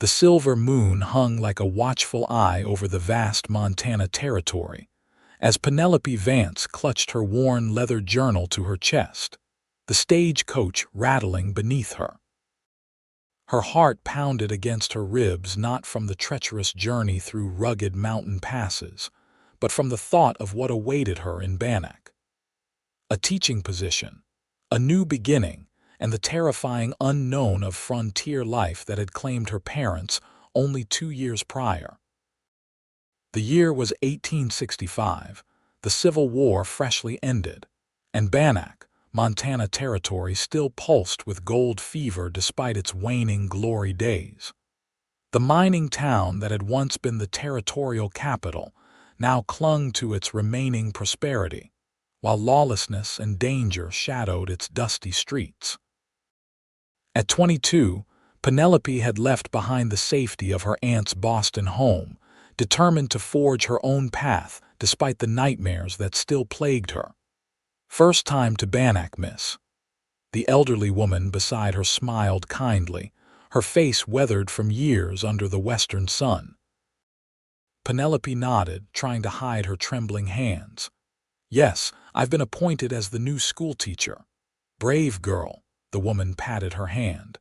The silver moon hung like a watchful eye over the vast Montana territory, as Penelope Vance clutched her worn leather journal to her chest, the stagecoach rattling beneath her. Her heart pounded against her ribs not from the treacherous journey through rugged mountain passes, but from the thought of what awaited her in Bannack. A teaching position, a new beginning, and the terrifying unknown of frontier life that had claimed her parents only 2 years prior. The year was 1865, the Civil War freshly ended, and Bannack, Montana territory, still pulsed with gold fever despite its waning glory days. The mining town that had once been the territorial capital now clung to its remaining prosperity, while lawlessness and danger shadowed its dusty streets. At 22, Penelope had left behind the safety of her aunt's Boston home, determined to forge her own path despite the nightmares that still plagued her. "First time to Bannack, miss." The elderly woman beside her smiled kindly, her face weathered from years under the western sun. Penelope nodded, trying to hide her trembling hands. "Yes, I've been appointed as the new schoolteacher." "Brave girl," the woman patted her hand.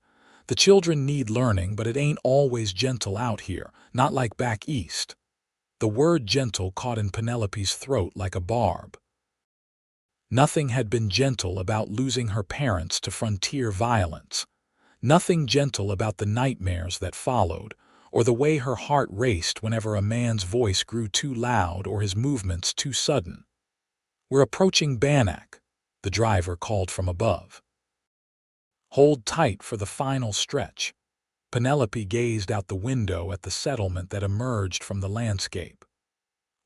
"The children need learning, but it ain't always gentle out here, not like back east." The word gentle caught in Penelope's throat like a barb. Nothing had been gentle about losing her parents to frontier violence. Nothing gentle about the nightmares that followed, or the way her heart raced whenever a man's voice grew too loud or his movements too sudden. "We're approaching Bannack," the driver called from above. "Hold tight for the final stretch." Penelope gazed out the window at the settlement that emerged from the landscape.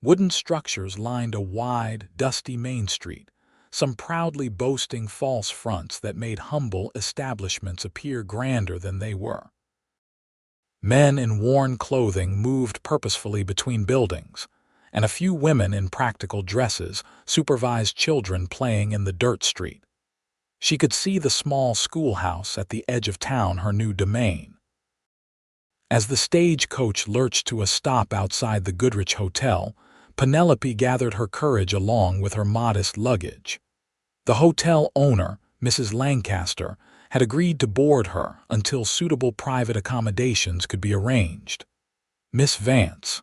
Wooden structures lined a wide, dusty main street, some proudly boasting false fronts that made humble establishments appear grander than they were. Men in worn clothing moved purposefully between buildings, and a few women in practical dresses supervised children playing in the dirt street. She could see the small schoolhouse at the edge of town, her new domain. As the stagecoach lurched to a stop outside the Goodrich Hotel, Penelope gathered her courage along with her modest luggage. The hotel owner, Mrs. Lancaster, had agreed to board her until suitable private accommodations could be arranged. Miss Vance.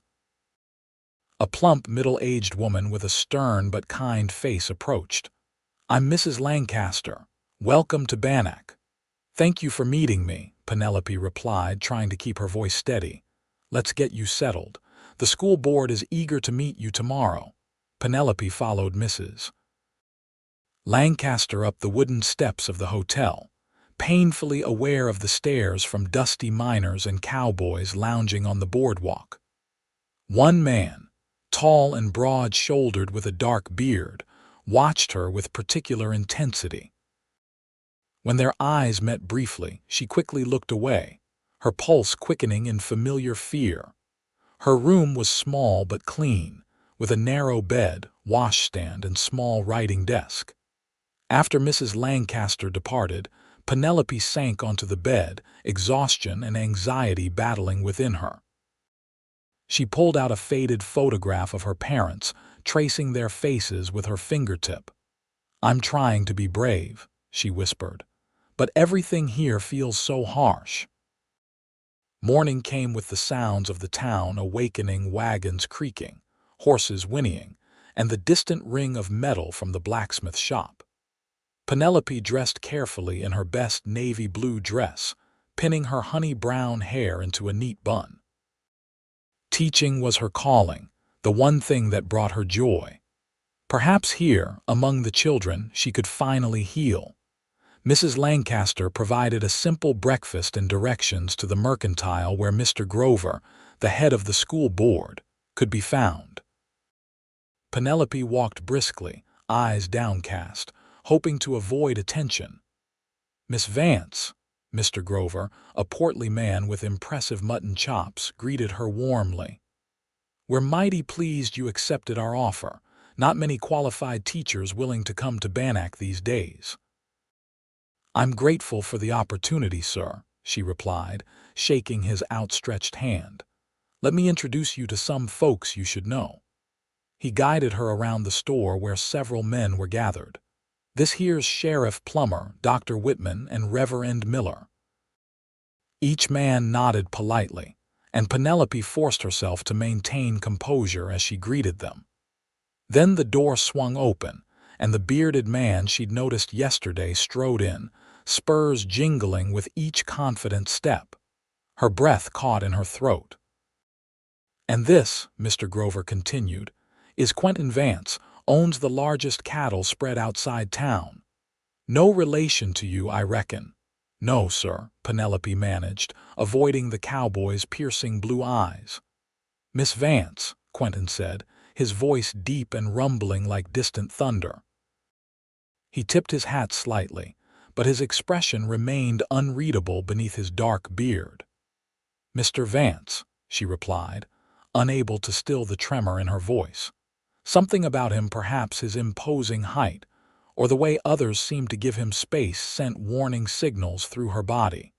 A plump, middle-aged woman with a stern but kind face approached. "I'm Mrs. Lancaster. Welcome to Bannack." "Thank you for meeting me," Penelope replied, trying to keep her voice steady. "Let's get you settled. The school board is eager to meet you tomorrow." Penelope followed Mrs. Lancaster up the wooden steps of the hotel, painfully aware of the stares from dusty miners and cowboys lounging on the boardwalk. One man, tall and broad-shouldered with a dark beard, watched her with particular intensity. When their eyes met briefly, she quickly looked away, her pulse quickening in familiar fear. Her room was small but clean, with a narrow bed, washstand, and small writing desk. After Mrs. Lancaster departed, Penelope sank onto the bed, exhaustion and anxiety battling within her. She pulled out a faded photograph of her parents, tracing their faces with her fingertip. "I'm trying to be brave," she whispered, "but everything here feels so harsh." Morning came with the sounds of the town awakening, wagons creaking, horses whinnying, and the distant ring of metal from the blacksmith shop. Penelope dressed carefully in her best navy blue dress, pinning her honey-brown hair into a neat bun. Teaching was her calling, the one thing that brought her joy. Perhaps here, among the children, she could finally heal. Mrs. Lancaster provided a simple breakfast and directions to the mercantile where Mr. Grover, the head of the school board, could be found. Penelope walked briskly, eyes downcast, hoping to avoid attention. "Miss Vance," Mr. Grover, a portly man with impressive mutton chops, greeted her warmly. "We're mighty pleased you accepted our offer. Not many qualified teachers willing to come to Bannack these days." "I'm grateful for the opportunity, sir," she replied, shaking his outstretched hand. "Let me introduce you to some folks you should know." He guided her around the store where several men were gathered. "This here's Sheriff Plummer, Dr. Whitman, and Reverend Miller." Each man nodded politely, and Penelope forced herself to maintain composure as she greeted them. Then the door swung open, and the bearded man she'd noticed yesterday strode in, spurs jingling with each confident step. Her breath caught in her throat. "And this," Mr. Grover continued, "is Quentin Vance, owns the largest cattle spread outside town. No relation to you, I reckon." "No, sir," Penelope managed, avoiding the cowboy's piercing blue eyes. "Miss Vance," Quentin said, his voice deep and rumbling like distant thunder. He tipped his hat slightly, but his expression remained unreadable beneath his dark beard. "Mr. Vance," she replied, unable to still the tremor in her voice. Something about him, perhaps his imposing height, or the way others seemed to give him space, sent warning signals through her body.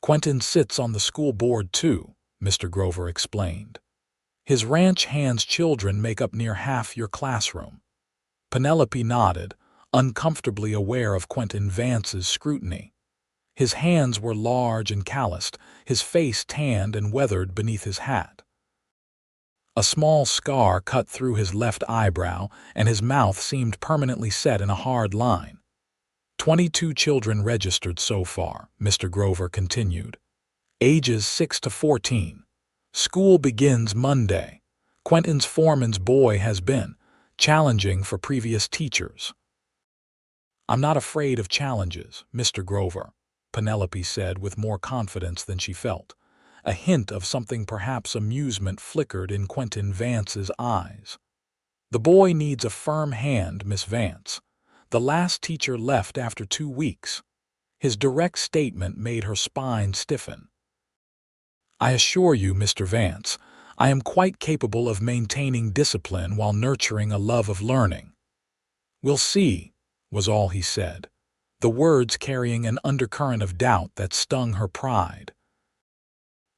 "Quentin sits on the school board too," Mr. Grover explained. "His ranch hands children make up near half your classroom." Penelope nodded, uncomfortably aware of Quentin Vance's scrutiny. His hands were large and calloused, his face tanned and weathered beneath his hat. A small scar cut through his left eyebrow, and his mouth seemed permanently set in a hard line. 22 children registered so far," Mr. Grover continued. "Ages 6 to 14. School begins Monday. Quentin's foreman's boy has been challenging for previous teachers." "I'm not afraid of challenges, Mr. Grover," Penelope said with more confidence than she felt. A hint of something, perhaps amusement, flickered in Quentin Vance's eyes. "The boy needs a firm hand, Miss Vance. The last teacher left after 2 weeks." His direct statement made her spine stiffen. "I assure you, Mr. Vance, I am quite capable of maintaining discipline while nurturing a love of learning." "We'll see," was all he said, the words carrying an undercurrent of doubt that stung her pride.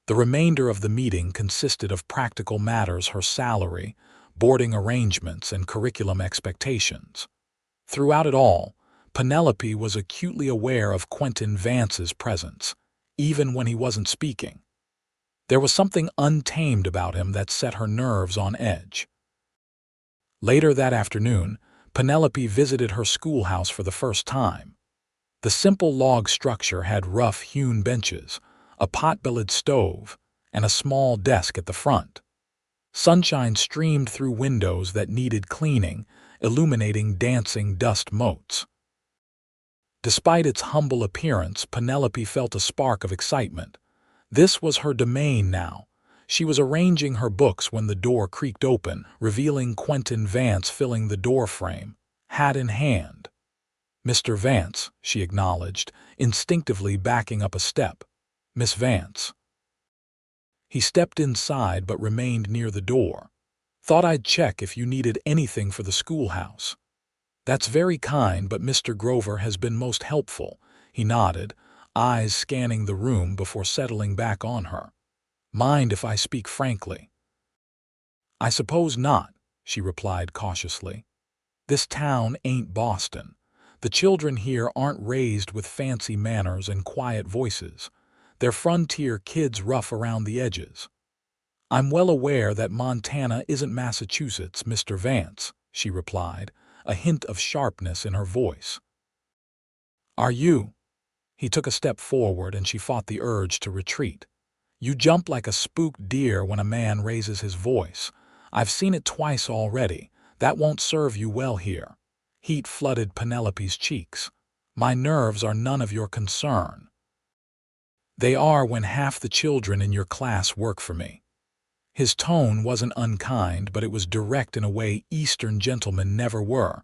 The remainder of the meeting consisted of practical matters: her salary, boarding arrangements, and curriculum expectations. Throughout it all, Penelope was acutely aware of Quentin Vance's presence, even when he wasn't speaking. There was something untamed about him that set her nerves on edge. Later that afternoon, Penelope visited her schoolhouse for the first time. The simple log structure had rough-hewn benches, a pot-bellied stove, and a small desk at the front. Sunshine streamed through windows that needed cleaning, illuminating dancing dust motes. Despite its humble appearance, Penelope felt a spark of excitement. This was her domain now. She was arranging her books when the door creaked open, revealing Quentin Vance filling the doorframe, hat in hand. "Mr. Vance," she acknowledged, instinctively backing up a step. "Miss Vance." He stepped inside but remained near the door. "Thought I'd check if you needed anything for the schoolhouse." "That's very kind, but Mr. Grover has been most helpful," he nodded, eyes scanning the room before settling back on her. "Mind if I speak frankly?" "I suppose not," she replied cautiously. "This town ain't Boston. The children here aren't raised with fancy manners and quiet voices. They're frontier kids, rough around the edges." "I'm well aware that Montana isn't Massachusetts, Mr. Vance," she replied, a hint of sharpness in her voice. "Are you?" He took a step forward and she fought the urge to retreat. "You jump like a spooked deer when a man raises his voice. I've seen it twice already. That won't serve you well here." Heat flooded Penelope's cheeks. "My nerves are none of your concern." "They are when half the children in your class work for me." His tone wasn't unkind, but it was direct in a way Eastern gentlemen never were.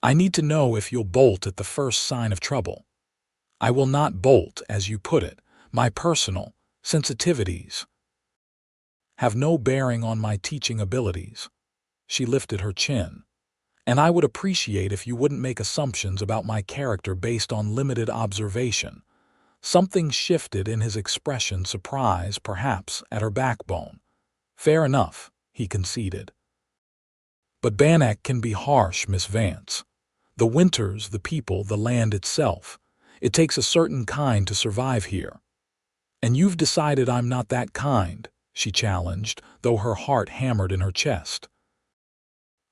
"I need to know if you'll bolt at the first sign of trouble." "I will not bolt, as you put it. My personal sensitivities have no bearing on my teaching abilities." She lifted her chin. "And I would appreciate if you wouldn't make assumptions about my character based on limited observation. Something shifted in his expression, surprise, perhaps, at her backbone. "Fair enough," he conceded. "But Bannack can be harsh, Miss Vance. The winters, the people, the land itself. It takes a certain kind to survive here." "And you've decided I'm not that kind," she challenged, though her heart hammered in her chest.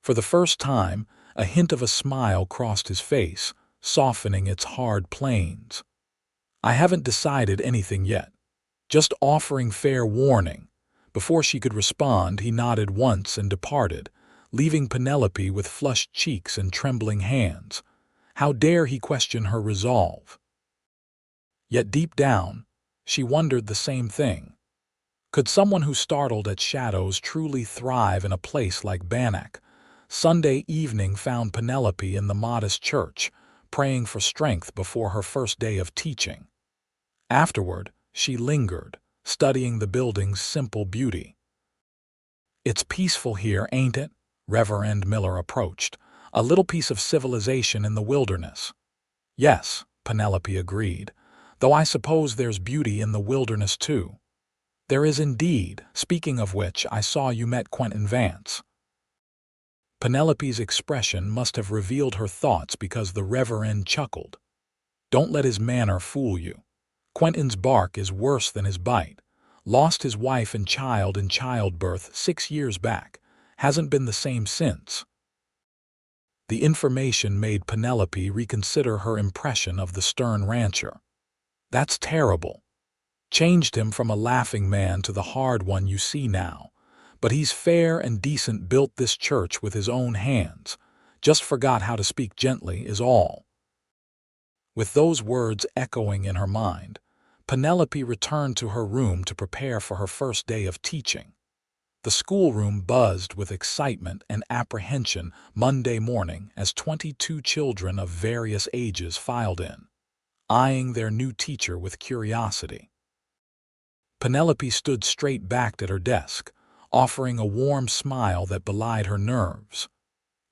For the first time, a hint of a smile crossed his face, softening its hard planes. "I haven't decided anything yet. Just offering fair warning." Before she could respond, he nodded once and departed, leaving Penelope with flushed cheeks and trembling hands. How dare he question her resolve? Yet deep down, she wondered the same thing. Could someone who startled at shadows truly thrive in a place like Bannack? Sunday evening found Penelope in the modest church, praying for strength before her first day of teaching. Afterward, she lingered, studying the building's simple beauty. "It's peaceful here, ain't it?" Reverend Miller approached. "A little piece of civilization in the wilderness." "Yes," Penelope agreed, "though I suppose there's beauty in the wilderness too." "There is indeed. Speaking of which, I saw you met Quentin Vance." Penelope's expression must have revealed her thoughts because the Reverend chuckled. "Don't let his manner fool you. Quentin's bark is worse than his bite. Lost his wife and child in childbirth 6 years back. Hasn't been the same since." The information made Penelope reconsider her impression of the stern rancher. "That's terrible. Changed him from a laughing man to the hard one you see now. But he's fair and decent, built this church with his own hands. Just forgot how to speak gently is all." With those words echoing in her mind, Penelope returned to her room to prepare for her first day of teaching. The schoolroom buzzed with excitement and apprehension Monday morning as 22 children of various ages filed in, eyeing their new teacher with curiosity. Penelope stood straight-backed at her desk, offering a warm smile that belied her nerves.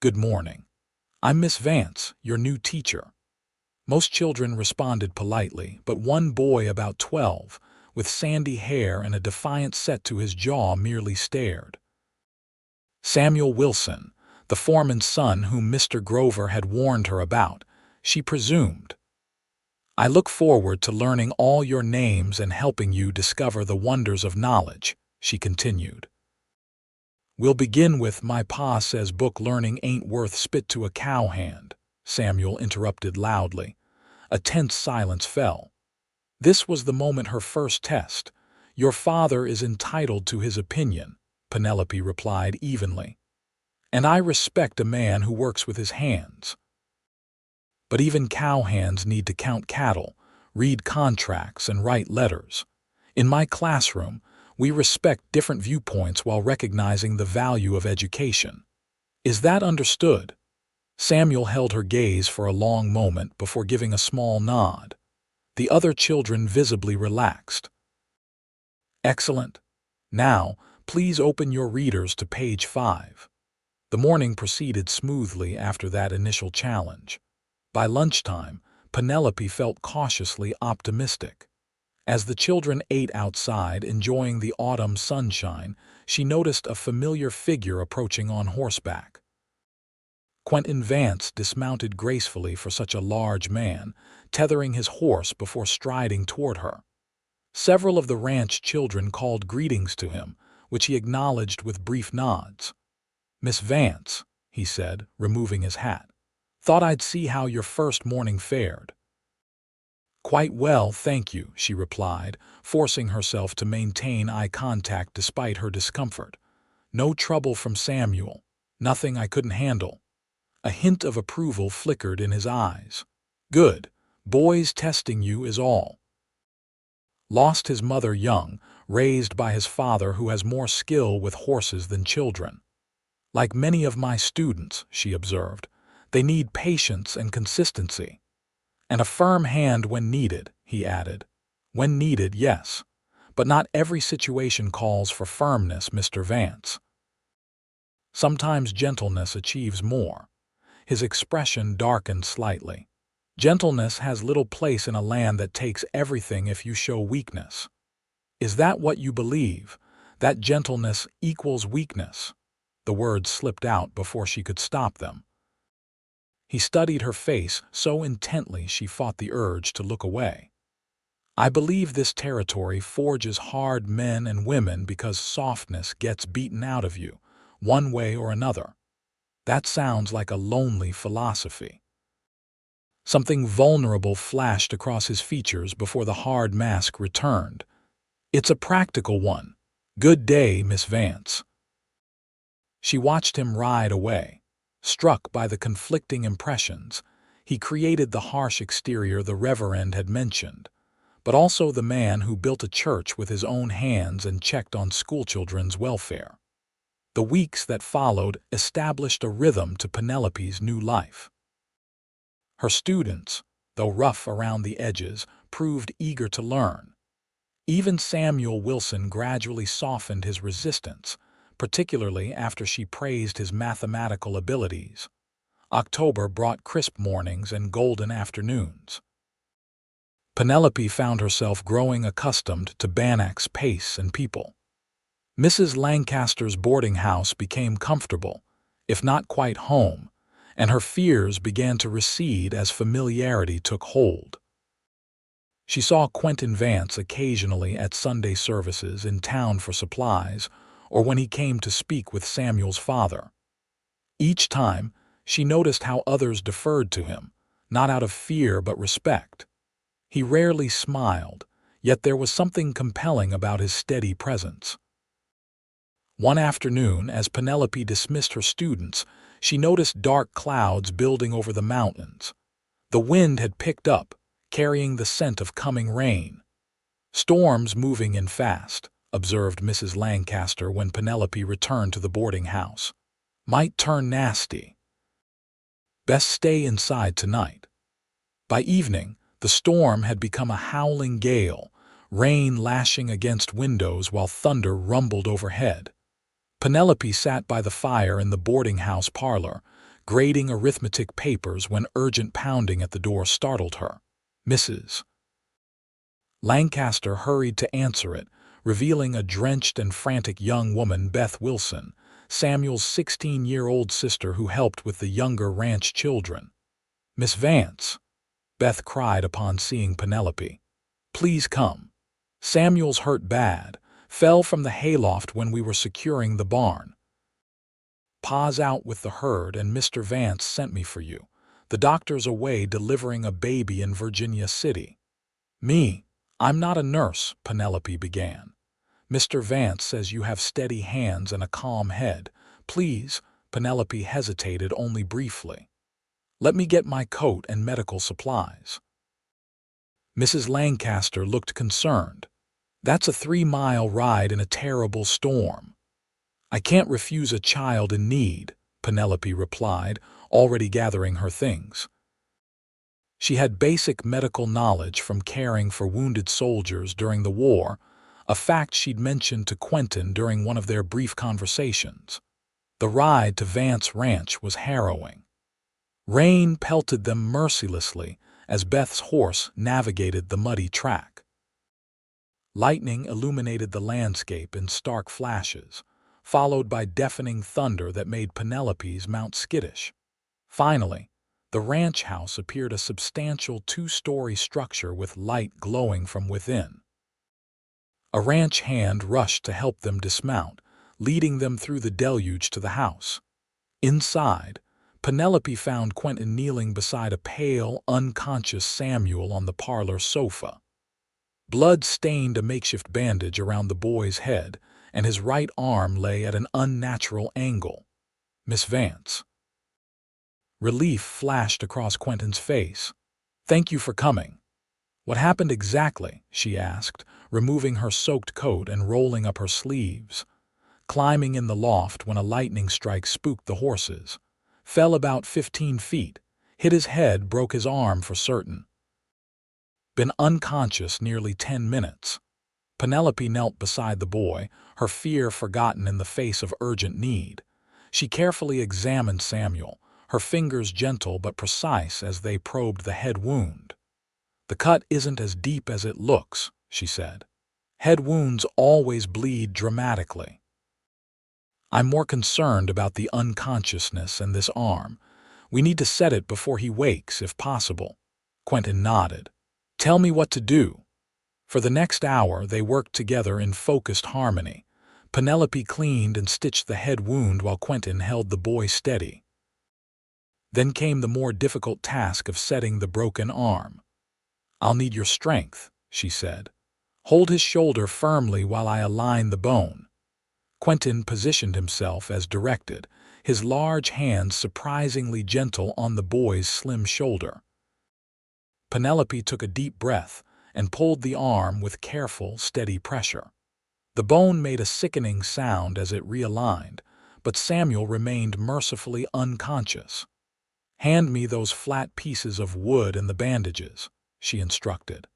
"Good morning. I'm Miss Vance, your new teacher." Most children responded politely, but one boy about 12, with sandy hair and a defiant set to his jaw, merely stared. Samuel Wilson, the foreman's son whom Mr. Grover had warned her about, she presumed. "I look forward to learning all your names and helping you discover the wonders of knowledge," she continued. "We'll begin with 'My pa says book learning ain't worth spit to a cowhand,'" Samuel interrupted loudly. A tense silence fell. This was the moment, her first test. "Your father is entitled to his opinion," Penelope replied evenly. "And I respect a man who works with his hands. But even cowhands need to count cattle, read contracts, and write letters. In my classroom, we respect different viewpoints while recognizing the value of education. Is that understood?" Samuel held her gaze for a long moment before giving a small nod. The other children visibly relaxed. "Excellent. Now, please open your readers to page 5. The morning proceeded smoothly after that initial challenge. By lunchtime, Penelope felt cautiously optimistic. As the children ate outside, enjoying the autumn sunshine, she noticed a familiar figure approaching on horseback. Quentin Vance dismounted gracefully for such a large man, tethering his horse before striding toward her. Several of the ranch children called greetings to him, which he acknowledged with brief nods. "Miss Vance," he said, removing his hat. "Thought I'd see how your first morning fared." "Quite well, thank you," she replied, forcing herself to maintain eye contact despite her discomfort. "No trouble from Samuel. Nothing I couldn't handle." A hint of approval flickered in his eyes. "Good. Boys testing you is all." Lost his mother young, raised by his father who has more skill with horses than children. "Like many of my students," she observed, "they need patience and consistency. And a firm hand when needed," he added. "When needed, yes. But not every situation calls for firmness, Mr. Vance. Sometimes gentleness achieves more." His expression darkened slightly. Gentleness has little place in a land that takes everything if you show weakness. Is that what you believe? That gentleness equals weakness? The words slipped out before she could stop them. He studied her face so intently she fought the urge to look away. I believe this territory forges hard men and women because softness gets beaten out of you, one way or another. That sounds like a lonely philosophy. Something vulnerable flashed across his features before the hard mask returned. It's a practical one. Good day, Miss Vance. She watched him ride away. Struck by the conflicting impressions, he created the harsh exterior the Reverend had mentioned, but also the man who built a church with his own hands and checked on schoolchildren's welfare. The weeks that followed established a rhythm to Penelope's new life. Her students, though rough around the edges, proved eager to learn. Even Samuel Wilson gradually softened his resistance, particularly after she praised his mathematical abilities. October brought crisp mornings and golden afternoons. Penelope found herself growing accustomed to Bannack's pace and people. Mrs. Lancaster's boarding house became comfortable, if not quite home, and her fears began to recede as familiarity took hold. She saw Quentin Vance occasionally at Sunday services in town for supplies, or when he came to speak with Samuel's father. Each time, she noticed how others deferred to him, not out of fear but respect. He rarely smiled, yet there was something compelling about his steady presence. One afternoon, as Penelope dismissed her students, she noticed dark clouds building over the mountains. The wind had picked up, carrying the scent of coming rain. "Storms moving in fast," observed Mrs. Lancaster when Penelope returned to the boarding house. "Might turn nasty. Best stay inside tonight." By evening, the storm had become a howling gale, rain lashing against windows while thunder rumbled overhead. Penelope sat by the fire in the boarding house parlor, grading arithmetic papers when urgent pounding at the door startled her. Mrs. Lancaster hurried to answer it, revealing a drenched and frantic young woman, Beth Wilson, Samuel's 16-year-old sister who helped with the younger ranch children. "Miss Vance," Beth cried upon seeing Penelope. "Please come. Samuel's hurt bad, fell from the hayloft when we were securing the barn. Pa's out with the herd and Mr. Vance sent me for you. The doctor's away delivering a baby in Virginia City." I'm not a nurse," Penelope began. "Mr. Vance says you have steady hands and a calm head. Please," Penelope hesitated only briefly. "Let me get my coat and medical supplies." Mrs. Lancaster looked concerned. "That's a 3-mile ride in a terrible storm." "I can't refuse a child in need," Penelope replied, already gathering her things. She had basic medical knowledge from caring for wounded soldiers during the war, a fact she'd mentioned to Quentin during one of their brief conversations. The ride to Vance Ranch was harrowing. Rain pelted them mercilessly as Beth's horse navigated the muddy track. Lightning illuminated the landscape in stark flashes, followed by deafening thunder that made Penelope's mount skittish. Finally, the ranch house appeared a substantial 2-story structure with light glowing from within. A ranch hand rushed to help them dismount, leading them through the deluge to the house. Inside, Penelope found Quentin kneeling beside a pale, unconscious Samuel on the parlor sofa. Blood stained a makeshift bandage around the boy's head, and his right arm lay at an unnatural angle. "Miss Vance." Relief flashed across Quentin's face. "Thank you for coming." "What happened exactly?" she asked, removing her soaked coat and rolling up her sleeves. "Climbing in the loft when a lightning strike spooked the horses. Fell about 15 feet, hit his head, broke his arm for certain. Been unconscious nearly 10 minutes. Penelope knelt beside the boy, her fear forgotten in the face of urgent need. She carefully examined Samuel, her fingers gentle but precise as they probed the head wound. "The cut isn't as deep as it looks," she said. "Head wounds always bleed dramatically. I'm more concerned about the unconsciousness and this arm. We need to set it before he wakes, if possible." Quentin nodded. "Tell me what to do." For the next hour, they worked together in focused harmony. Penelope cleaned and stitched the head wound while Quentin held the boy steady. Then came the more difficult task of setting the broken arm. "I'll need your strength," she said. "Hold his shoulder firmly while I align the bone." Quentin positioned himself as directed, his large hands surprisingly gentle on the boy's slim shoulder. Penelope took a deep breath and pulled the arm with careful, steady pressure. The bone made a sickening sound as it realigned, but Samuel remained mercifully unconscious. "Hand me those flat pieces of wood and the bandages," she instructed.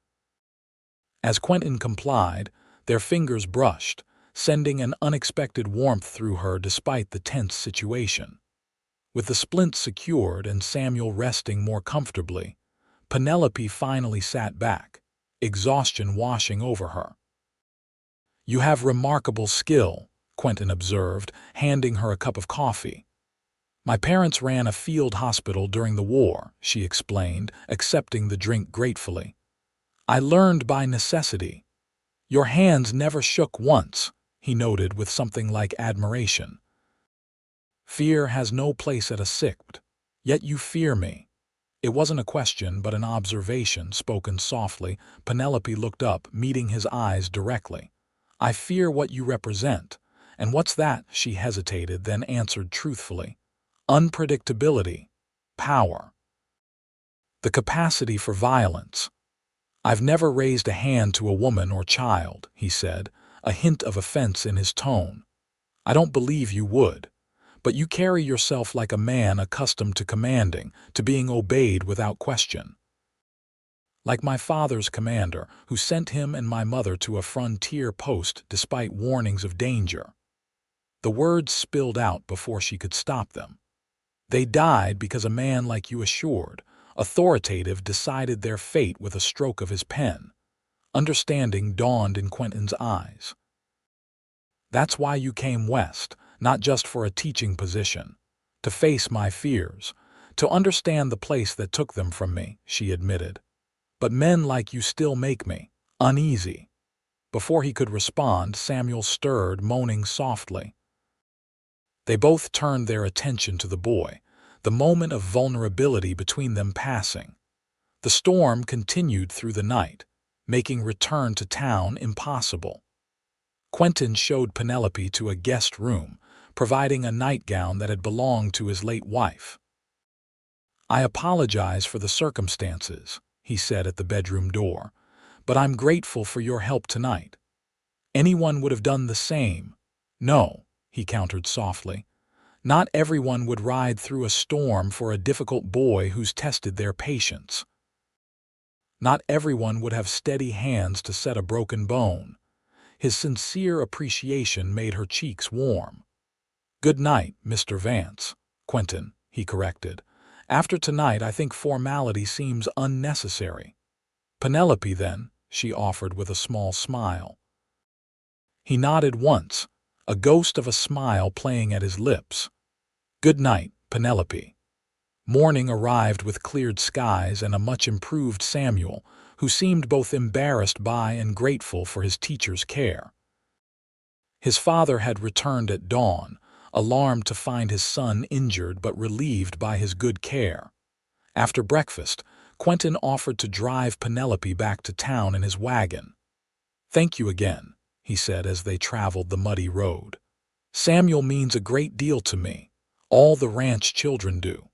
As Quentin complied, their fingers brushed, sending an unexpected warmth through her despite the tense situation. With the splint secured and Samuel resting more comfortably, Penelope finally sat back, exhaustion washing over her. "You have remarkable skill," Quentin observed, handing her a cup of coffee. "My parents ran a field hospital during the war," she explained, accepting the drink gratefully. "I learned by necessity." "Your hands never shook once," he noted with something like admiration. "Fear has no place at a sick, yet you fear me." It wasn't a question, but an observation, spoken softly. Penelope looked up, meeting his eyes directly. "I fear what you represent." "And what's that?" She hesitated, then answered truthfully. "Unpredictability. Power. The capacity for violence." "I've never raised a hand to a woman or child," he said, a hint of offense in his tone. "I don't believe you would. But you carry yourself like a man accustomed to commanding, to being obeyed without question. Like my father's commander, who sent him and my mother to a frontier post despite warnings of danger." The words spilled out before she could stop them. "They died because a man like you assured, authoritative, decided their fate with a stroke of his pen." Understanding dawned in Quentin's eyes. "That's why you came west, not just for a teaching position. To face my fears, to understand the place that took them from me," she admitted. "But men like you still make me uneasy." Before he could respond, Samuel stirred, moaning softly. They both turned their attention to the boy, the moment of vulnerability between them passing. The storm continued through the night, making return to town impossible. Quentin showed Penelope to a guest room, providing a nightgown that had belonged to his late wife. "I apologize for the circumstances," he said at the bedroom door, "but I'm grateful for your help tonight." "Anyone would have done the same." "No," he countered softly. "Not everyone would ride through a storm for a difficult boy who's tested their patience. Not everyone would have steady hands to set a broken bone." His sincere appreciation made her cheeks warm. "Good night, Mr. Vance." "Quentin," he corrected. "After tonight, I think formality seems unnecessary." "Penelope, then," she offered with a small smile. He nodded once, a ghost of a smile playing at his lips. "Good night, Penelope." Morning arrived with cleared skies and a much-improved Samuel, who seemed both embarrassed by and grateful for his teacher's care. His father had returned at dawn, alarmed to find his son injured but relieved by his good care. After breakfast, Quentin offered to drive Penelope back to town in his wagon. "Thank you again," he said as they traveled the muddy road. "Samuel means a great deal to me. All the ranch children do."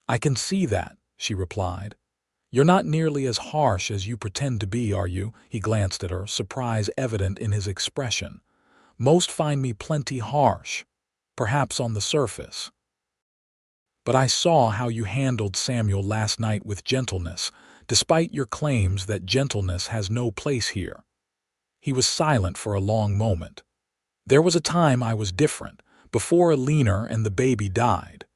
"I can see that," she replied. "You're not nearly as harsh as you pretend to be, are you?" He glanced at her, surprise evident in his expression. "Most find me plenty harsh, perhaps on the surface. But I saw how you handled Samuel last night with gentleness, despite your claims that gentleness has no place here." He was silent for a long moment. "There was a time I was different, before Alina and the baby died.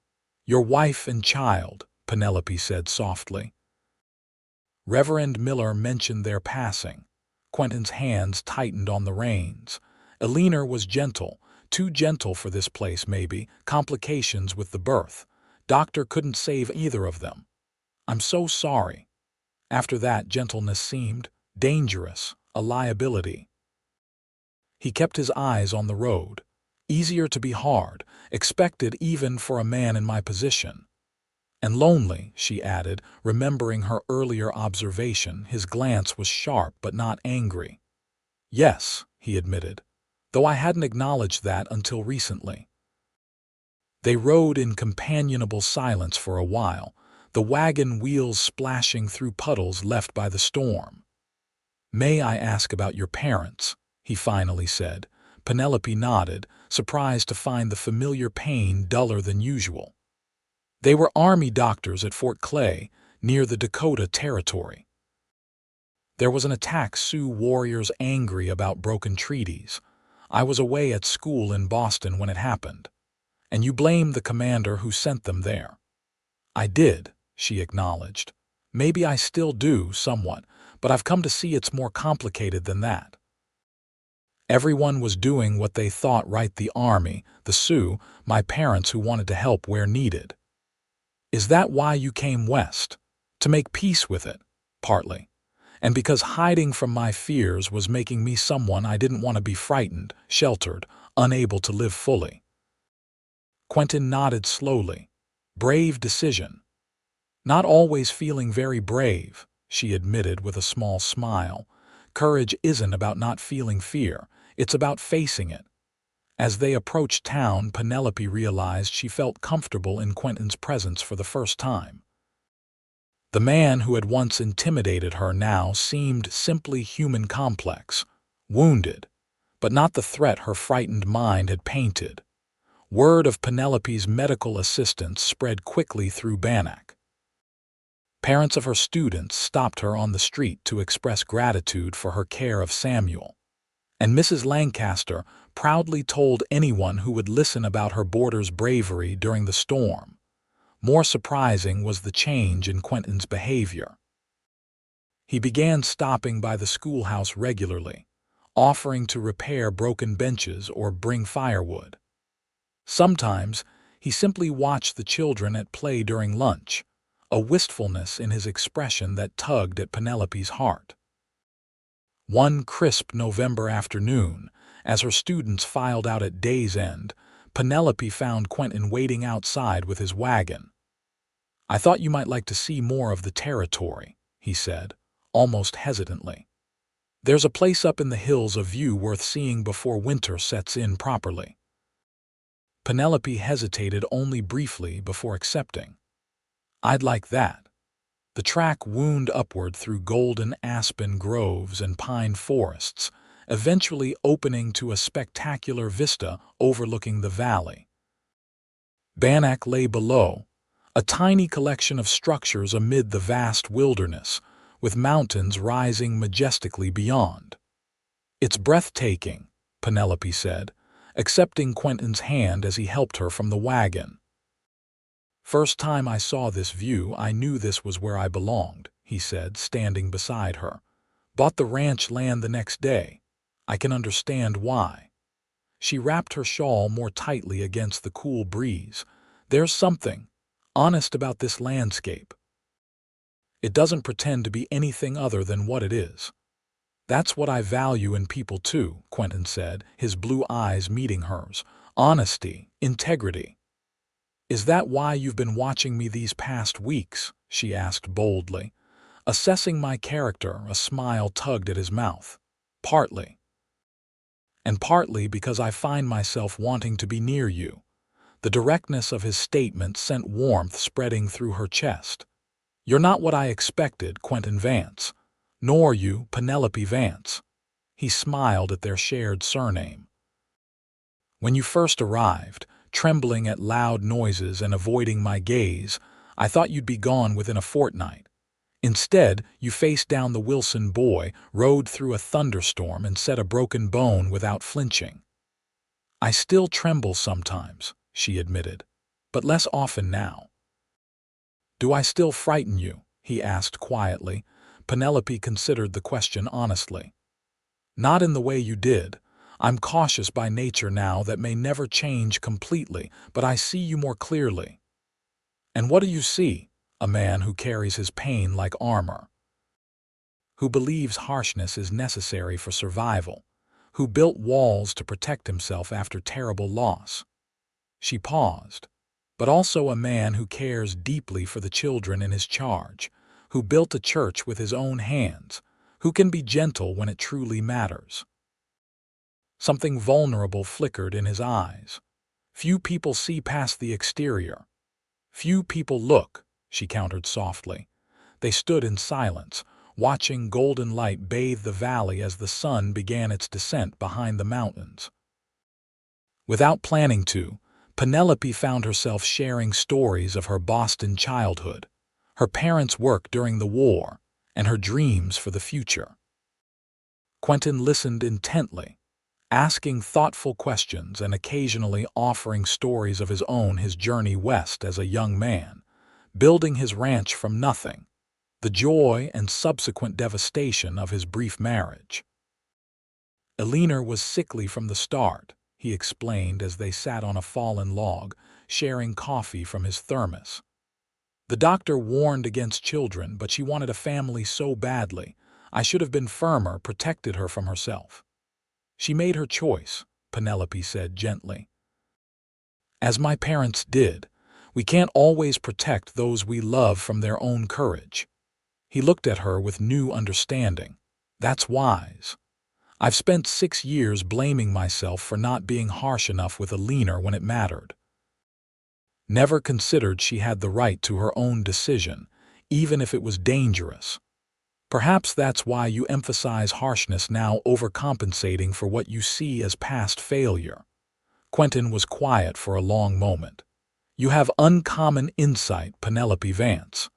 "Your wife and child," Penelope said softly. Reverend Miller mentioned their passing. Quentin's hands tightened on the reins. Eleanor was gentle, too gentle for this place maybe, complications with the birth. Doctor couldn't save either of them. "I'm so sorry." After that, gentleness seemed dangerous, a liability. He kept his eyes on the road. Easier to be hard, expected even for a man in my position. "And lonely," she added, remembering her earlier observation. His glance was sharp but not angry. "Yes," he admitted, though I hadn't acknowledged that until recently. They rode in companionable silence for a while, the wagon wheels splashing through puddles left by the storm. "May I ask about your parents?" he finally said. Penelope nodded, surprised to find the familiar pain duller than usual. "They were Army doctors at Fort Clay, near the Dakota Territory. There was an attack, Sioux warriors angry about broken treaties. I was away at school in Boston when it happened. And you blame the commander who sent them there." "I did," she acknowledged. "Maybe I still do, somewhat, but I've come to see it's more complicated than that. Everyone was doing what they thought right, the Army, the Sioux, my parents who wanted to help where needed." "Is that why you came west? To make peace with it?" "Partly. And because hiding from my fears was making me someone I didn't want to be, frightened, sheltered, unable to live fully." Quentin nodded slowly. "Brave decision." "Not always feeling very brave," she admitted with a small smile. "Courage isn't about not feeling fear, it's about facing it." As they approached town, Penelope realized she felt comfortable in Quentin's presence for the first time. The man who had once intimidated her now seemed simply human, complex, wounded, but not the threat her frightened mind had painted. Word of Penelope's medical assistance spread quickly through Bannack. Parents of her students stopped her on the street to express gratitude for her care of Samuel. And Mrs. Lancaster proudly told anyone who would listen about her boarder's bravery during the storm. More surprising was the change in Quentin's behavior. He began stopping by the schoolhouse regularly, offering to repair broken benches or bring firewood. Sometimes he simply watched the children at play during lunch, a wistfulness in his expression that tugged at Penelope's heart. One crisp November afternoon, as her students filed out at day's end, Penelope found Quentin waiting outside with his wagon. "I thought you might like to see more of the territory," he said, almost hesitantly. "There's a place up in the hills, a view worth seeing before winter sets in properly." Penelope hesitated only briefly before accepting. "I'd like that." The track wound upward through golden aspen groves and pine forests, eventually opening to a spectacular vista overlooking the valley. Bannack lay below, a tiny collection of structures amid the vast wilderness, with mountains rising majestically beyond. "It's breathtaking," Penelope said, accepting Quentin's hand as he helped her from the wagon. "First time I saw this view, I knew this was where I belonged," he said, standing beside her. "Bought the ranch land the next day. I can understand why." She wrapped her shawl more tightly against the cool breeze. "There's something honest about this landscape. It doesn't pretend to be anything other than what it is." "That's what I value in people too," Quentin said, his blue eyes meeting hers. "Honesty, integrity." "Is that why you've been watching me these past weeks?" she asked boldly. "Assessing my character," a smile tugged at his mouth. "Partly. And partly because I find myself wanting to be near you." The directness of his statement sent warmth spreading through her chest. "You're not what I expected, Quentin Vance. Nor you, Penelope Vance." He smiled at their shared surname. "When you first arrived, trembling at loud noises and avoiding my gaze, I thought you'd be gone within a fortnight. Instead, you faced down the Wilson boy, rode through a thunderstorm, and set a broken bone without flinching." "I still tremble sometimes," she admitted, but less often now. "Do I still frighten you?" he asked quietly. Penelope considered the question honestly. "Not in the way you did. I'm cautious by nature now. That may never change completely, but I see you more clearly." "And what do you see?" "A man who carries his pain like armor, who believes harshness is necessary for survival, who built walls to protect himself after terrible loss." She paused. "But also a man who cares deeply for the children in his charge, who built a church with his own hands, who can be gentle when it truly matters." Something vulnerable flickered in his eyes. "Few people see past the exterior. Few people look," she countered softly. They stood in silence, watching golden light bathe the valley as the sun began its descent behind the mountains. Without planning to, Penelope found herself sharing stories of her Boston childhood, her parents' work during the war, and her dreams for the future. Quentin listened intently, asking thoughtful questions and occasionally offering stories of his own, his journey west as a young man, building his ranch from nothing, the joy and subsequent devastation of his brief marriage. "Eleanor was sickly from the start," he explained as they sat on a fallen log, sharing coffee from his thermos. "The doctor warned against children, but she wanted a family so badly. I should have been firmer, protected her from herself." "She made her choice," Penelope said gently. "As my parents did. We can't always protect those we love from their own courage." He looked at her with new understanding. "That's wise. I've spent 6 years blaming myself for not being harsh enough with Eleanor when it mattered. Never considered she had the right to her own decision, even if it was dangerous. Perhaps that's why you emphasize harshness now, overcompensating for what you see as past failure." Quentin was quiet for a long moment. "You have uncommon insight, Penelope Vance."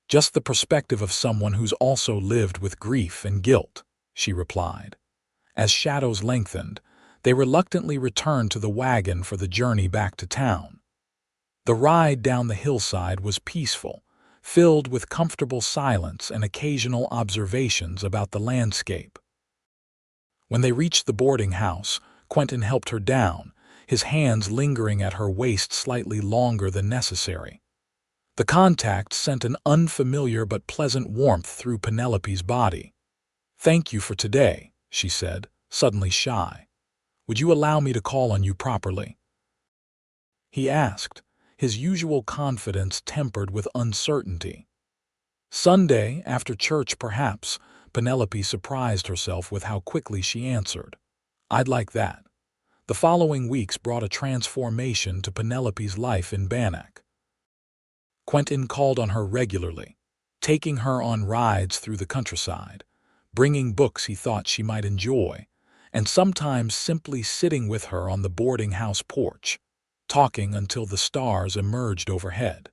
"Just the perspective of someone who's also lived with grief and guilt," she replied. As shadows lengthened, they reluctantly returned to the wagon for the journey back to town. The ride down the hillside was peaceful, filled with comfortable silence and occasional observations about the landscape. When they reached the boarding house, Quentin helped her down, his hands lingering at her waist slightly longer than necessary. The contact sent an unfamiliar but pleasant warmth through Penelope's body. "Thank you for today," she said, suddenly shy. "Would you allow me to call on you properly?" He asked, his usual confidence tempered with uncertainty. "Sunday, after church perhaps," Penelope surprised herself with how quickly she answered. "I'd like that." The following weeks brought a transformation to Penelope's life in Bannack. Quentin called on her regularly, taking her on rides through the countryside, bringing books he thought she might enjoy, and sometimes simply sitting with her on the boarding house porch, talking until the stars emerged overhead.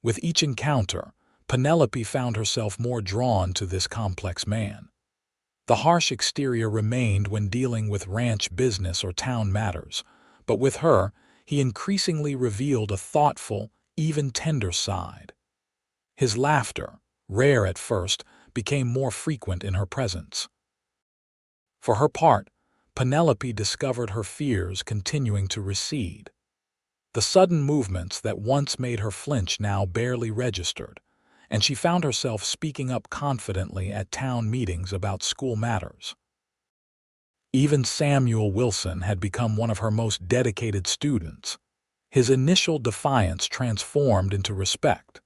With each encounter, Penelope found herself more drawn to this complex man. The harsh exterior remained when dealing with ranch business or town matters, but with her, he increasingly revealed a thoughtful, even tender side. His laughter, rare at first, became more frequent in her presence. For her part, Penelope discovered her fears continuing to recede. The sudden movements that once made her flinch now barely registered, and she found herself speaking up confidently at town meetings about school matters. Even Samuel Wilson had become one of her most dedicated students. His initial defiance transformed into respect.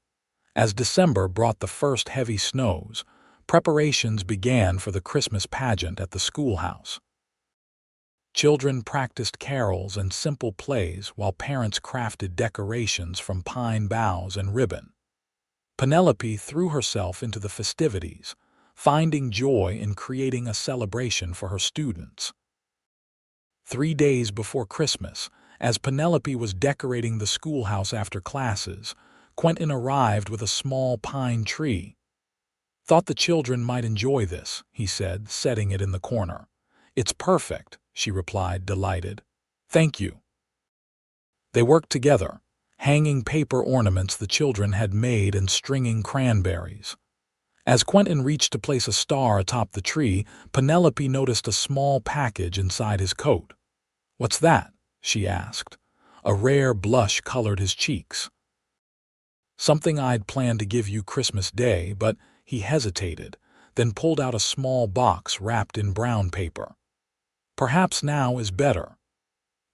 As December brought the first heavy snows, preparations began for the Christmas pageant at the schoolhouse. Children practiced carols and simple plays while parents crafted decorations from pine boughs and ribbon. Penelope threw herself into the festivities, finding joy in creating a celebration for her students. 3 days before Christmas, as Penelope was decorating the schoolhouse after classes, Quentin arrived with a small pine tree. "Thought the children might enjoy this," he said, setting it in the corner. "It's perfect," she replied, delighted. "Thank you." They worked together, hanging paper ornaments the children had made and stringing cranberries. As Quentin reached to place a star atop the tree, Penelope noticed a small package inside his coat. "What's that?" she asked. A rare blush colored his cheeks. "Something I'd planned to give you Christmas Day," but he hesitated, then pulled out a small box wrapped in brown paper. "Perhaps now is better."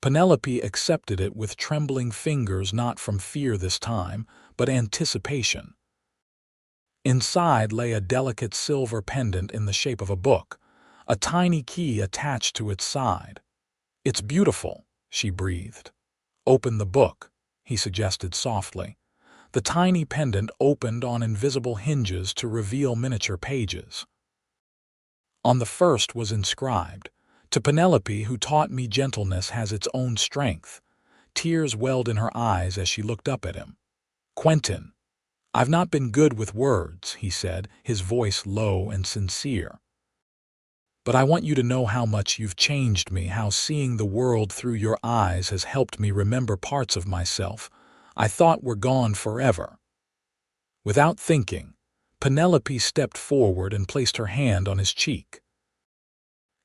Penelope accepted it with trembling fingers, not from fear this time, but anticipation. Inside lay a delicate silver pendant in the shape of a book, a tiny key attached to its side. "It's beautiful," she breathed. "Open the book," he suggested softly. The tiny pendant opened on invisible hinges to reveal miniature pages. On the first was inscribed, "To Penelope, who taught me gentleness has its own strength." Tears welled in her eyes as she looked up at him. "Quentin, I've not been good with words," he said, his voice low and sincere. "But I want you to know how much you've changed me, how seeing the world through your eyes has helped me remember parts of myself I thought were gone forever." Without thinking, Penelope stepped forward and placed her hand on his cheek.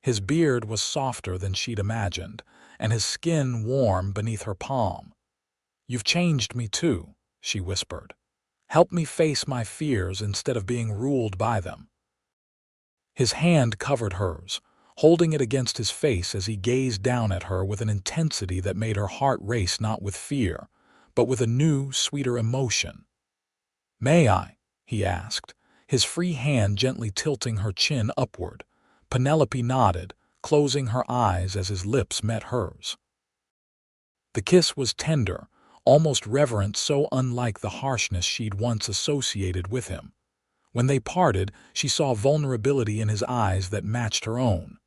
His beard was softer than she'd imagined, and his skin warm beneath her palm. "You've changed me too," she whispered. "Help me face my fears instead of being ruled by them." His hand covered hers, holding it against his face as he gazed down at her with an intensity that made her heart race, not with fear, but with a new, sweeter emotion. "May I?" he asked, his free hand gently tilting her chin upward. Penelope nodded, closing her eyes as his lips met hers. The kiss was tender, almost reverent, so unlike the harshness she'd once associated with him. When they parted, she saw vulnerability in his eyes that matched her own.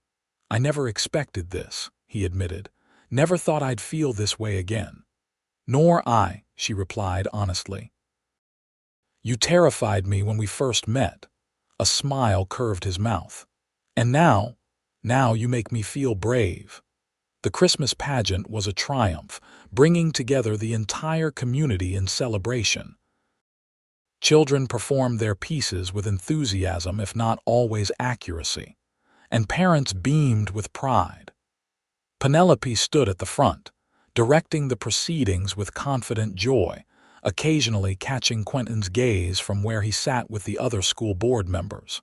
"I never expected this," he admitted. "Never thought I'd feel this way again." "Nor I," she replied honestly. "You terrified me when we first met." A smile curved his mouth. "And now you make me feel brave." The Christmas pageant was a triumph, bringing together the entire community in celebration. Children performed their pieces with enthusiasm, if not always accuracy, and parents beamed with pride. Penelope stood at the front, directing the proceedings with confident joy, occasionally catching Quentin's gaze from where he sat with the other school board members.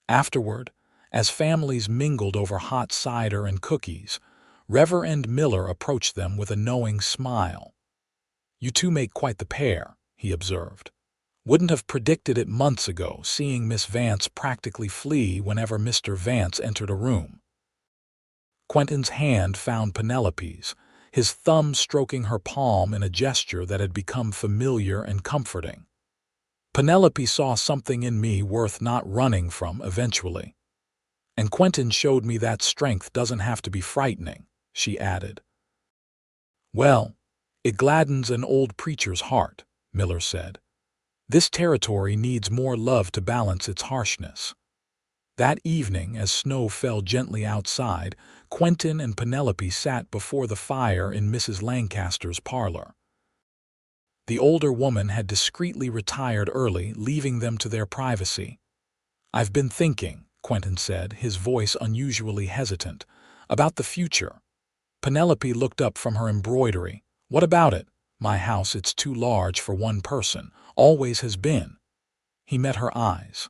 Afterward, as families mingled over hot cider and cookies, Reverend Miller approached them with a knowing smile. "You two make quite the pair," he observed. "Wouldn't have predicted it months ago, seeing Miss Vance practically flee whenever Mr. Vance entered a room." Quentin's hand found Penelope's, his thumb stroking her palm in a gesture that had become familiar and comforting. "Penelope saw something in me worth not running from eventually. And Quentin showed me that strength doesn't have to be frightening," she added. "Well, it gladdens an old preacher's heart," Miller said. "This territory needs more love to balance its harshness." That evening, as snow fell gently outside, Quentin and Penelope sat before the fire in Mrs. Lancaster's parlor. The older woman had discreetly retired early, leaving them to their privacy. "I've been thinking," Quentin said, his voice unusually hesitant, "about the future." Penelope looked up from her embroidery. "What about it? My house, it's too large for one person. Always has been." He met her eyes.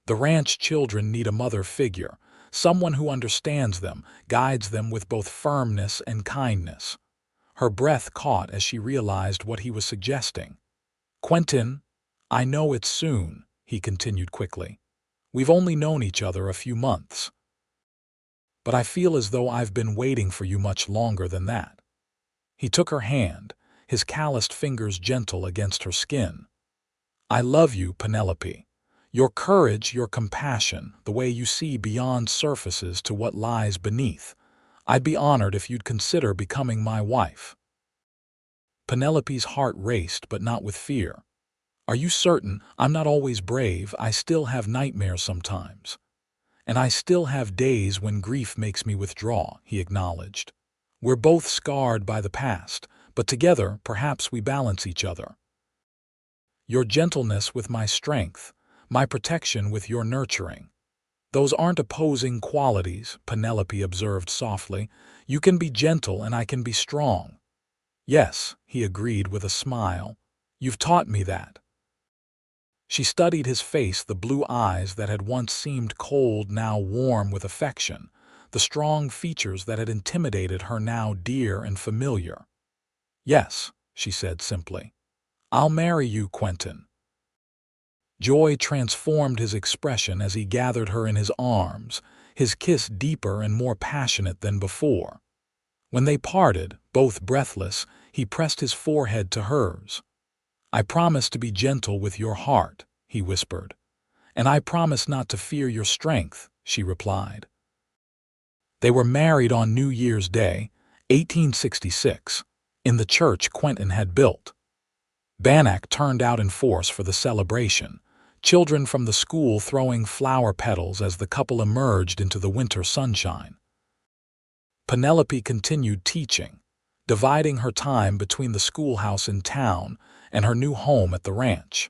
"The ranch children need a mother figure, someone who understands them, guides them with both firmness and kindness." Her breath caught as she realized what he was suggesting. "Quentin, I know it's soon," he continued quickly. "We've only known each other a few months. But I feel as though I've been waiting for you much longer than that." He took her hand, his calloused fingers gentle against her skin. "I love you, Penelope. Your courage, your compassion, the way you see beyond surfaces to what lies beneath. I'd be honored if you'd consider becoming my wife." Penelope's heart raced, but not with fear. "Are you certain? I'm not always brave. I still have nightmares sometimes. And I still have days when grief makes me withdraw," he acknowledged. We're both scarred by the past, but together, perhaps we balance each other. Your gentleness with my strength, my protection with your nurturing. Those aren't opposing qualities, Penelope observed softly. You can be gentle and I can be strong. Yes, he agreed with a smile. You've taught me that. She studied his face, the blue eyes that had once seemed cold now warm with affection, the strong features that had intimidated her now dear and familiar. Yes, she said simply. I'll marry you, Quentin. Joy transformed his expression as he gathered her in his arms, his kiss deeper and more passionate than before. When they parted, both breathless, he pressed his forehead to hers. I promise to be gentle with your heart, he whispered. And I promise not to fear your strength, she replied. They were married on New Year's Day, 1866, in the church Quentin had built. Bannack turned out in force for the celebration, children from the school throwing flower petals as the couple emerged into the winter sunshine. Penelope continued teaching, dividing her time between the schoolhouse in town and her new home at the ranch.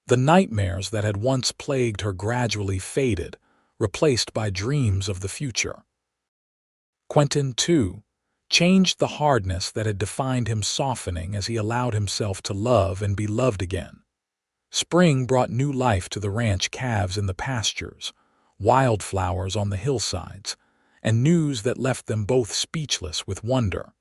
The nightmares that had once plagued her gradually faded, replaced by dreams of the future. Quentin, too, changed the hardness that had defined him, softening as he allowed himself to love and be loved again. Spring brought new life to the ranch, calves in the pastures, wildflowers on the hillsides, and news that left them both speechless with wonder.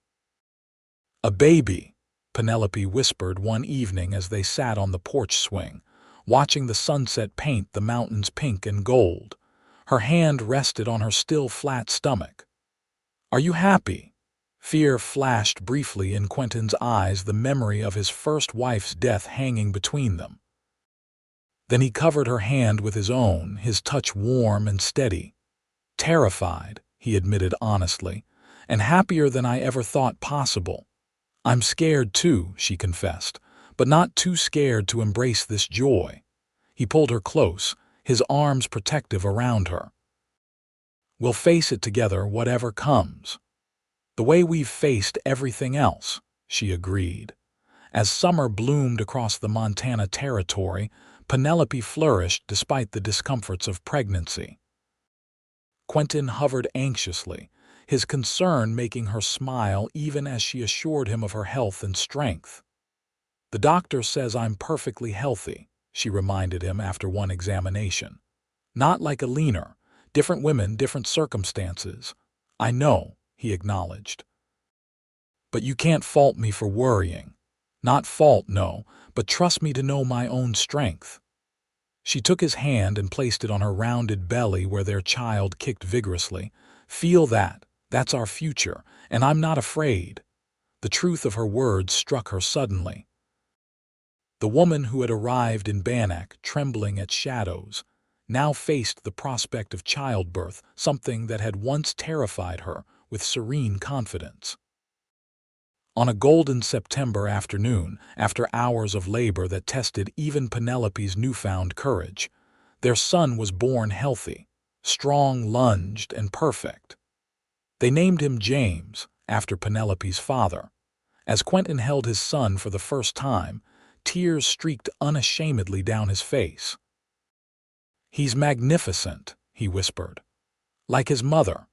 A baby, Penelope whispered one evening as they sat on the porch swing, watching the sunset paint the mountains pink and gold. Her hand rested on her still flat stomach. Are you happy? Fear flashed briefly in Quentin's eyes, the memory of his first wife's death hanging between them. Then he covered her hand with his own, his touch warm and steady. Terrified, he admitted honestly, and happier than I ever thought possible. I'm scared too, she confessed, but not too scared to embrace this joy. He pulled her close, his arms protective around her. We'll face it together, whatever comes. The way we've faced everything else, she agreed. As summer bloomed across the Montana territory, Penelope flourished despite the discomforts of pregnancy. Quentin hovered anxiously, his concern making her smile even as she assured him of her health and strength. The doctor says I'm perfectly healthy, she reminded him after one examination. Not like a leaner. Different women, different circumstances. I know, he acknowledged. But you can't fault me for worrying. Not fault, no, but trust me to know my own strength. She took his hand and placed it on her rounded belly where their child kicked vigorously. Feel that. That's our future, and I'm not afraid. The truth of her words struck her suddenly. The woman who had arrived in Bannack, trembling at shadows, now faced the prospect of childbirth, something that had once terrified her, with serene confidence. On a golden September afternoon, after hours of labor that tested even Penelope's newfound courage, their son was born healthy, strong, lunged, and perfect. They named him James, after Penelope's father. As Quentin held his son for the first time, tears streaked unashamedly down his face. He's magnificent, he whispered. Like his mother.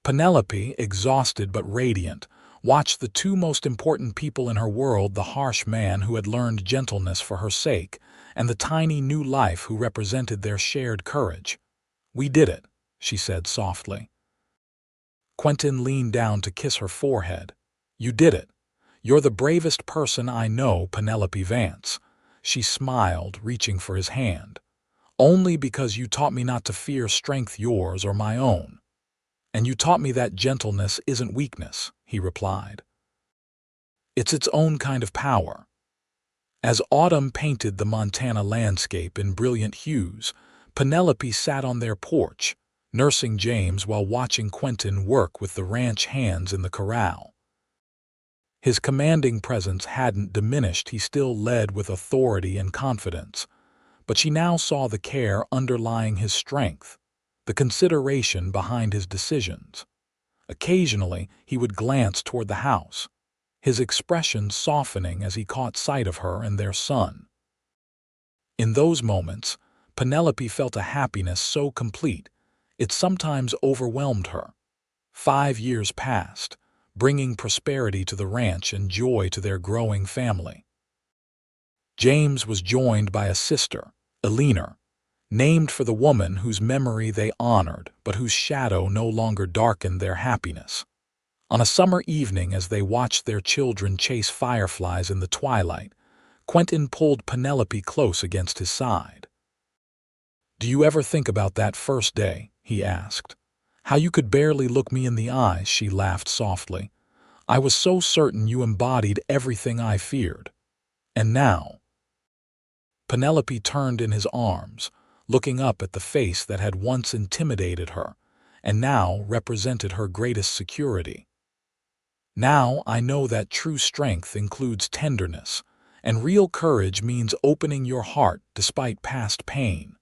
Penelope, exhausted but radiant, watched the two most important people in her world, the harsh man who had learned gentleness for her sake, and the tiny new life who represented their shared courage. We did it, she said softly. Quentin leaned down to kiss her forehead. You did it. You're the bravest person I know, Penelope Vance. She smiled, reaching for his hand. Only because you taught me not to fear strength, yours or my own. And you taught me that gentleness isn't weakness, he replied. It's its own kind of power. As autumn painted the Montana landscape in brilliant hues, Penelope sat on their porch, nursing James while watching Quentin work with the ranch hands in the corral. His commanding presence hadn't diminished, he still led with authority and confidence. But she now saw the care underlying his strength, the consideration behind his decisions. Occasionally, he would glance toward the house, his expression softening as he caught sight of her and their son. In those moments, Penelope felt a happiness so complete, it sometimes overwhelmed her. 5 years passed, bringing prosperity to the ranch and joy to their growing family. James was joined by a sister, Eleanor, named for the woman whose memory they honored but whose shadow no longer darkened their happiness. On a summer evening, as they watched their children chase fireflies in the twilight, Quentin pulled Penelope close against his side. "Do you ever think about that first day?" he asked. "How you could barely look me in the eyes," she laughed softly. "I was so certain you embodied everything I feared. And now—" Penelope turned in his arms, looking up at the face that had once intimidated her, and now represented her greatest security. "Now I know that true strength includes tenderness, and real courage means opening your heart despite past pain."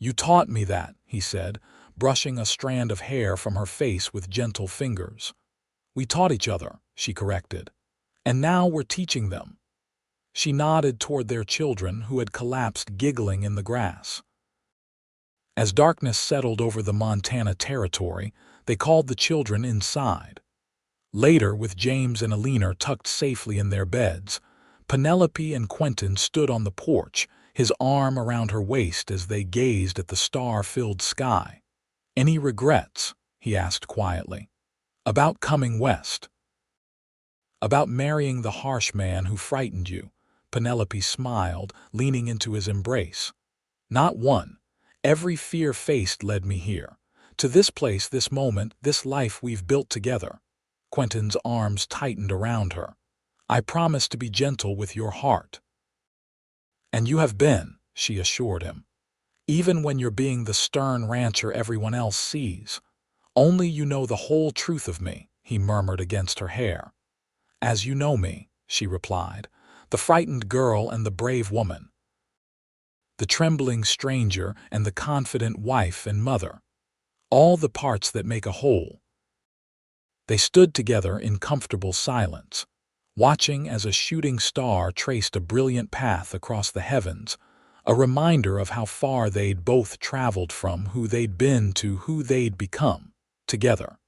"You taught me that," he said, brushing a strand of hair from her face with gentle fingers. "We taught each other," she corrected. "And now we're teaching them." She nodded toward their children, who had collapsed giggling in the grass. As darkness settled over the Montana territory, they called the children inside. Later, with James and Eleanor tucked safely in their beds, Penelope and Quentin stood on the porch, his arm around her waist as they gazed at the star-filled sky. "Any regrets?" he asked quietly. "About coming west?" "About marrying the harsh man who frightened you," Penelope smiled, leaning into his embrace. "Not one. Every fear faced led me here. To this place, this moment, this life we've built together." Quentin's arms tightened around her. "I promise to be gentle with your heart." "And you have been," she assured him. "Even when you're being the stern rancher everyone else sees. Only you know the whole truth of me," he murmured against her hair. "As you know me," she replied, "the frightened girl and the brave woman, the trembling stranger and the confident wife and mother. All the parts that make a whole." They stood together in comfortable silence, watching as a shooting star traced a brilliant path across the heavens, a reminder of how far they'd both traveled from who they'd been to who they'd become, together.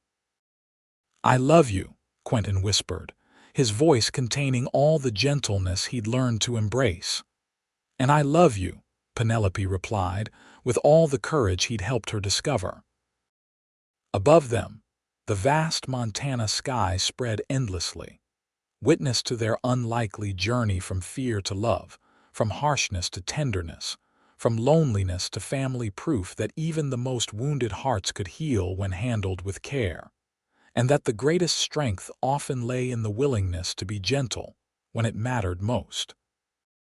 "I love you," Quentin whispered, his voice containing all the gentleness he'd learned to embrace. "And I love you," Penelope replied, with all the courage he'd helped her discover. Above them, the vast Montana sky spread endlessly, witness to their unlikely journey from fear to love, from harshness to tenderness, from loneliness to family, proof that even the most wounded hearts could heal when handled with care, and that the greatest strength often lay in the willingness to be gentle when it mattered most.